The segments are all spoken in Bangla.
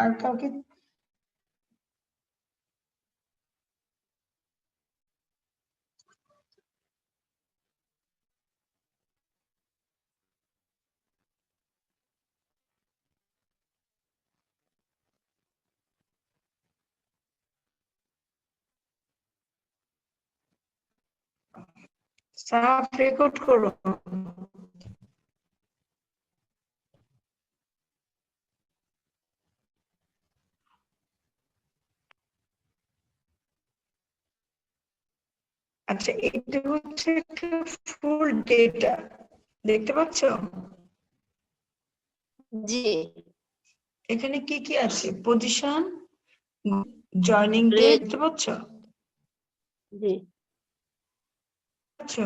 আর কাউকে সাফ রেকর্ড করো। আচ্ছা, এটা হচ্ছে একটা ফুল ডেটা, দেখতে পাচ্ছ? জি এখানে কি কি আছে? Position, joining date, Grade. দেখতে পাচ্ছ? জি আচ্ছা,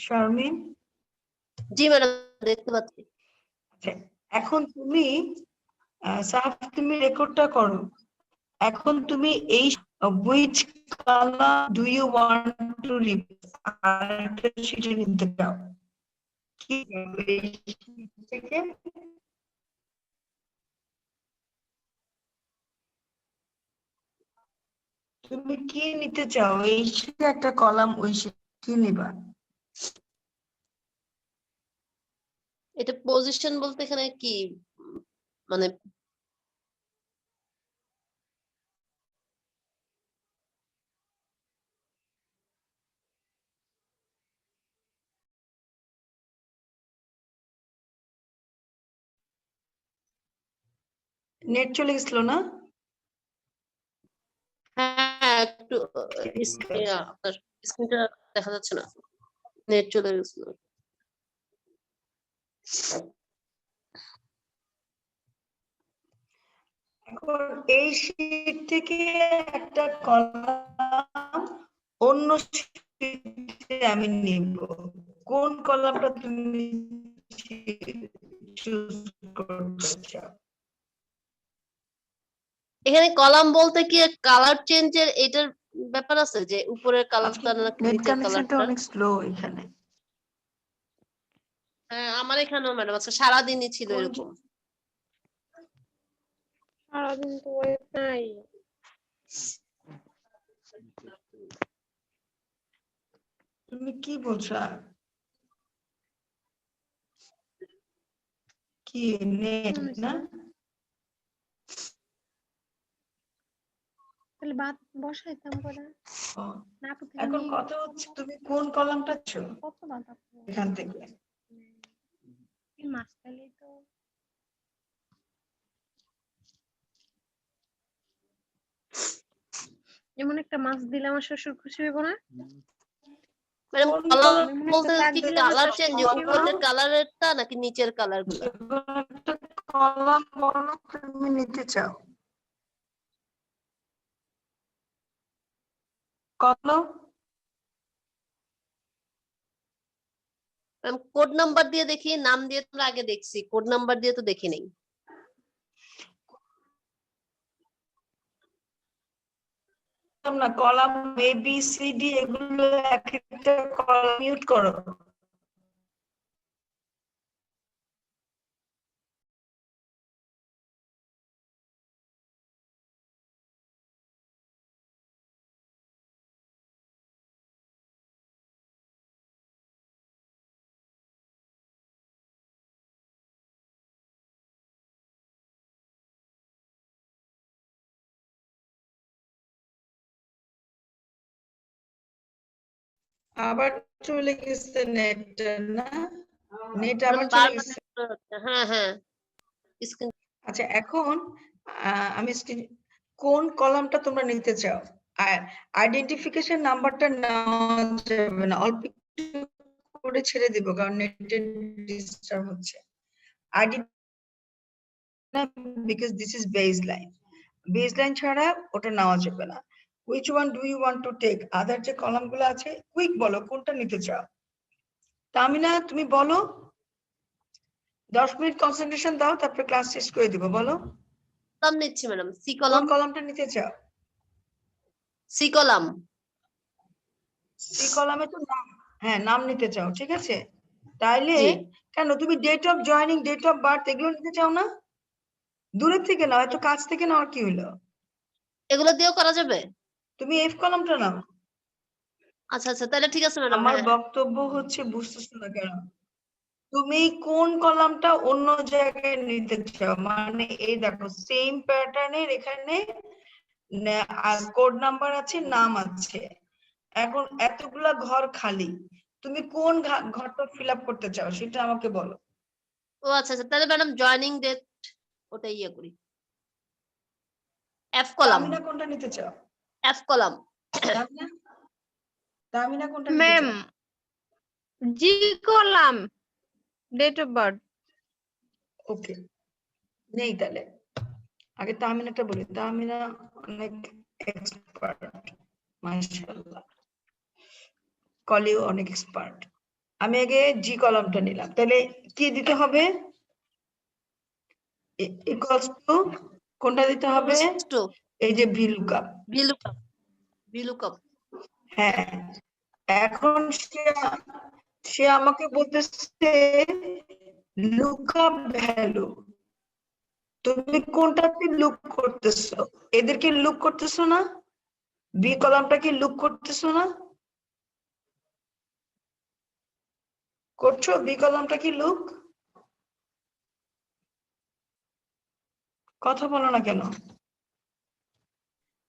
শারমিন, জি ম্যাডাম দেখতে পাচ্ছি। আচ্ছা, এখন তুমি সাফ তুমি রেকর্ডটা করো। এখন তুমি এই which color do you want to replace আরেকটা শিটে নিতে চাও, কি করবে এই sheet থেকে? তুমি কি নিতে চাও? এই শিটে একটা কলাম, ওই শিট কি নিবা? এটা পজিশন বলতে এখানে কি মানে নেট চলে গেছিল না? হ্যাঁ একটু আপনার স্ক্রিনটা দেখা যাচ্ছে না, নেট চলে গেছিল। এখন এই শিট থেকে একটা কলাম অন্য শিটে আমি নিব, কোন কলামটা তুমি চুজ করতে চাও? এখানে কলাম বলতে কি কালার চেঞ্জের এটার ব্যাপার আছে, যে উপরের কালারটা নাকি নেট নিচের কানেকশনটা কালারটা? অনেক স্লো এখানে। হ্যাঁ আমার এখানেও ম্যাডাম আছে, সারাদিনই ছিল এরকম। সারাদিন তো ওয়েব নাই। তুমি কি বলছো? কি নেট না? তাহলে ভাত বসাইতাম করে ও, নাটু থেকে এখন নিয়ে কথা হচ্ছে তুমি কোন কলামটা ছো কত ভাত আপু এখান থেকে? এই মাছ খাইলে তো এমন একটা মাছ দিলে আমার শ্বশুর খুশি হইব না? ম্যাডাম কোন কলাম কলাম এমন একটা বলতে শাক কি দিলে আমার কালার শ্বশুর চেঞ্জ, খুশি হইব না? উপরের কালারেরটা নাকি নিচের কালার গুলা? একটা কলাম বলো তুমি নিতে চাও, কত? ম্যাম কোড নাম্বার দিয়ে দেখি, নাম দিয়ে তো আগে দেখছি, কোড নাম্বার দিয়ে তো দেখি নাই। না, column A B C D এগুলো এক একটা কলাম মিউট করো। আবার চলে গেছে নেটটা না? নেট আবার চলে গেছে। হ্যাঁ হ্যাঁ স্ক্রিন। আচ্ছা, এখন আমি কোন কলামটা তোমরা নিতে চাও? আর আইডেন্টিফিকেশন নাম্বারটা নেওয়া যাবে না, অল্প একটু করে ছেড়ে দিব কারণ নেটের ডিস্টার্ব হচ্ছে। ID because this is baseline, baseline ছাড়া ওটা নেওয়া যাবে না। Which one do you want to take? Other যে কলামগুলো আছে কুইক বলো কোনটা নিতে চাও। তামিনা তুমি বলো, 10 মিনিট কনসেন্ট্রেশন দাও, তারপরে ক্লাস শেষ করে দিব। বলো কলাম নিচ্ছি ম্যাডাম, সি কোন কলাম। কলামটা নিতে চাও? C column. সি কলামে তো নাম, হ্যাঁ নাম নিতে চাও, ঠিক আছে। তাইলে জি কেন তুমি date of joining, date of birth এগুলো নিতে চাও না? দূরের থেকে নাও, এত কাছ থেকে নেওয়ার কি হলো? এগুলো দিয়েও করা যাবে? তুমি এফ কলামটা নাও। আচ্ছা আচ্ছা, তাহলে ঠিক আছে ম্যাডাম। আমার হ্যাঁ বক্তব্য হচ্ছে বুঝতেছো না কেন? তুমি কোন কলামটা অন্য জায়গায় নিতে চাও? মানে এই দেখো সেম প্যাটার্নের এখানে কোড নাম্বার আছে, নাম আছে, এখন এতগুলা ঘর খালি, তুমি কোন ঘরটা ফিল আপ করতে চাও সেটা আমাকে বলো। ও আচ্ছা আচ্ছা, তাহলে ম্যাডাম জয়েনিং ডেট ওটা ইয়ে করি, এফ কলাম। তামিনা কোনটা নিতে চাও? F column. তামিনা, তামিনা কোনটা নিতে ম্যাম, চাও? জি কলাম, ডেট অফ বার্থ। ওকে, নেই তাহলে। আগে তামিনাটা বলি, তামিনা অনেক এক্সপার্ট, মাশাআল্লাহ, কলিও অনেক এক্সপার্ট। আমি আগে জি কলামটা নিলাম, তাহলে কি দিতে হবে? ইকুয়ালস টু কোনটা দিতে হবে? টু এই যে ভি লুকআপ। VLOOKUP, VLOOKUP. হ্যাঁ, এখন সে আমাকে বলতেছে লুকআপ ভ্যালু, তুমি কোনটাকে লুক করতেছো? এদেরকে লুক করতেছো না? বি কলামটাকে লুক করতেছো না? করছো? বি কলামটা কি লুক? কথা বলো না কেন?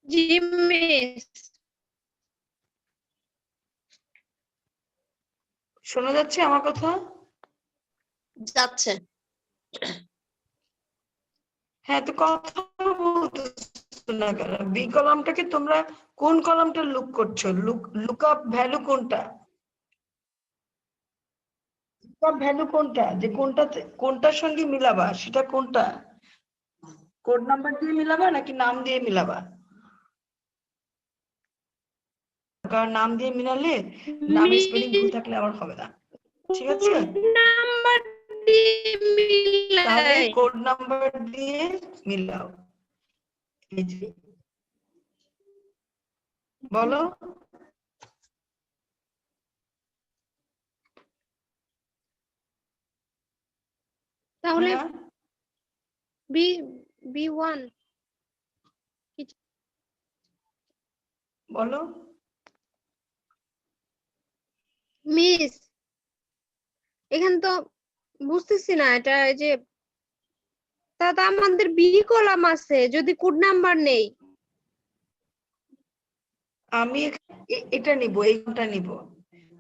জি মিস। শোনা যাচ্ছে আমার কথা? যাচ্ছে। হ্যাঁ, তো কথা বলতেছো না কেন? বি কলামটাকে তোমরা কোন কলামটা লুক করছো? লুকআপ ভ্যালু কোনটা? লুকআপ ভ্যালু কোনটা, যে কোনটার সঙ্গে মিলাবা সেটা কোনটা? কোড নাম্বার দিয়ে মিলাবা নাকি নাম দিয়ে মিলাবা? কারণ নাম দিয়ে মিলালে নামের স্পেলিং ভুল থাকলে আবার হবে না, ঠিক আছে? নাম্বার দিয়ে তাহলে মিলাই। কোড নাম্বার দিয়ে মিলাও। এই যে বলো। তাহলে হ্যাঁ, বি B1 বলো। মিস, এখানে তো বুঝতেছি না এটা, এই যে তা তো আমাদের বি কলাম আছে, যদি কোড নাম্বার নেই। আমি এটা নিব, এইটা নিব,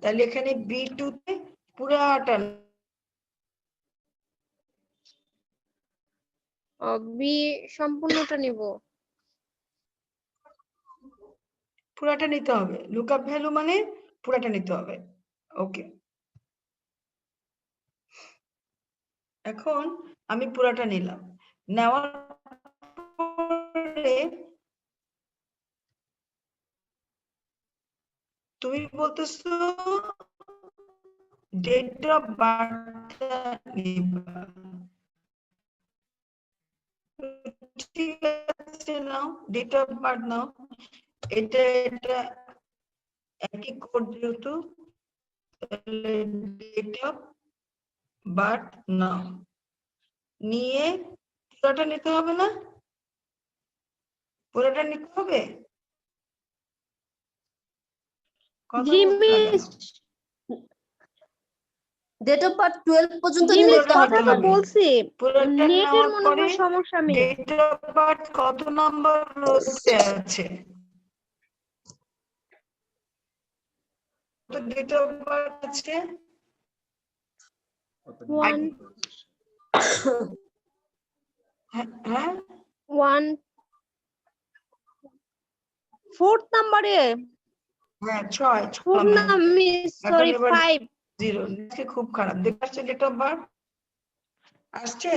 তাহলে এখানে B2 তে পুরাটা, বি সম্পূর্ণটা নিব। পুরাটা নিতে হবে। লুকআপ ভ্যালু মানে পুরাটা নিতে হবে। ওকে, এখন আমি পুরাটা নিলাম, নেওয়ার পরে তুমি বলতেছো ডেট অফ বার্থ নিবা, ঠিক আছে, নাও ডেট অফ বার্থ নাও। এটা একই কোড যেহেতু, তাহলে ডেট অফ বার্থ নাও, নিয়ে পুরোটা নিতে হবে না? পুরোটা নিতে হবে? কথা জি বলছো না কেন? মিস, ডেট অফ বার্থ 12 পর্যন্ত জি নিলে মিস, তো কথা হবে। তো বলছি, পুরোটা নেটের নেওয়ার মনে পরে হয় সমস্যা মিস। ডেট অফ বার্থ কত নাম্বার রোতে আছে? তো ডেট অফ বার্থ আছে 1 হ্যাঁ, 1 4th নাম্বারে, হ্যাঁ 6 4 না নাম্বার। মিস, এখন সরি এবার 5। 0, খুব খারাপ দেখে আসছে ডেট অফ বার্থ আসছে,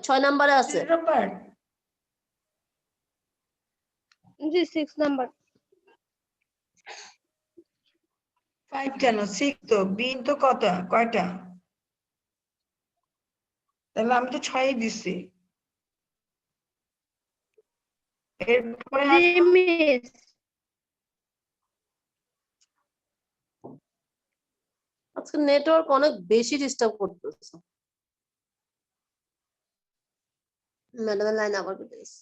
6 নাম্বারে আছে। Date of birth G 6 number. 5 কেন, 6 তো, বি তো কয়টা? তাহলে আমি তো 6ই দিচ্ছি। এরপরে জি আসো, মিস, আজকে নেটওয়ার্ক অনেক বেশি ডিস্টার্ব করতেছে। ম্যাডামের লাইন আবার কেটে গেছে।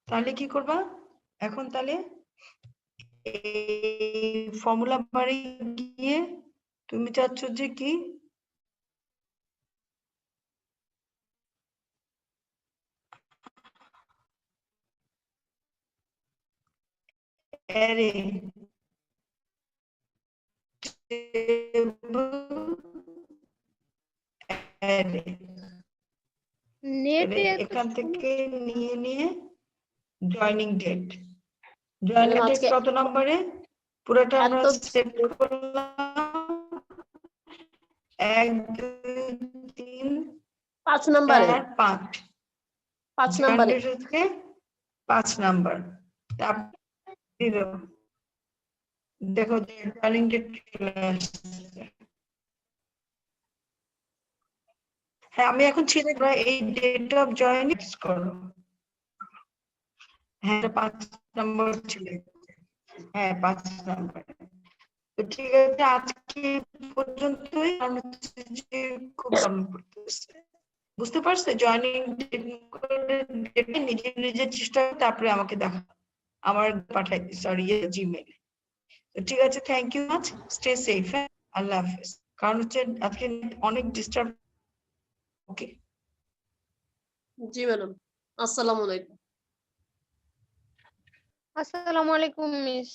তাহলে কি করবা এখন? তাহলে এই ফর্মুলা বারে গিয়ে তুমি চাচ্ছ যে কি অ্যারে অ্যারে নেটে এত এখান থেকে সমস্যা। নিয়ে জয়নিং ডেট। জয়নিং ডেট আজকে কত নম্বরে? পুরোটা আমরা এত সেট করলাম 1 2 3 5 নম্বরে 4 5 5 জয়েন নম্বরে ডেট হচ্ছে 5 নাম্বার। তারপর দিল দেখো জয়েনিং ডেট চলে আসছে। হ্যাঁ আমি এখন ছেড়ে দেবো, এই ডেট অফ জয়েনিং করো। হ্যাঁ 5 নম্বর ছিল। হ্যাঁ 5 নম্বর। তো ঠিক আছে আজকে পর্যন্তই। কারণ হচ্ছে যে খুব প্রবলেম করতেছে, বুঝতে পারছো? জয়েনিং ডেট নিজে নিজে চেষ্টা করে তারপরে আমাকে দেখা, আমার পাঠাই, সরি জিমেইল। তো ঠিক আছে, thank you much, stay safe. হ্যাঁ আল্লাহ হাফেজ। কারণ হচ্ছে আজকে অনেক ডিস্টার্ব। ওকে জি ম্যাডাম, আসসালামু আলাইকুম। আসসালামু আলাইকুম মিস।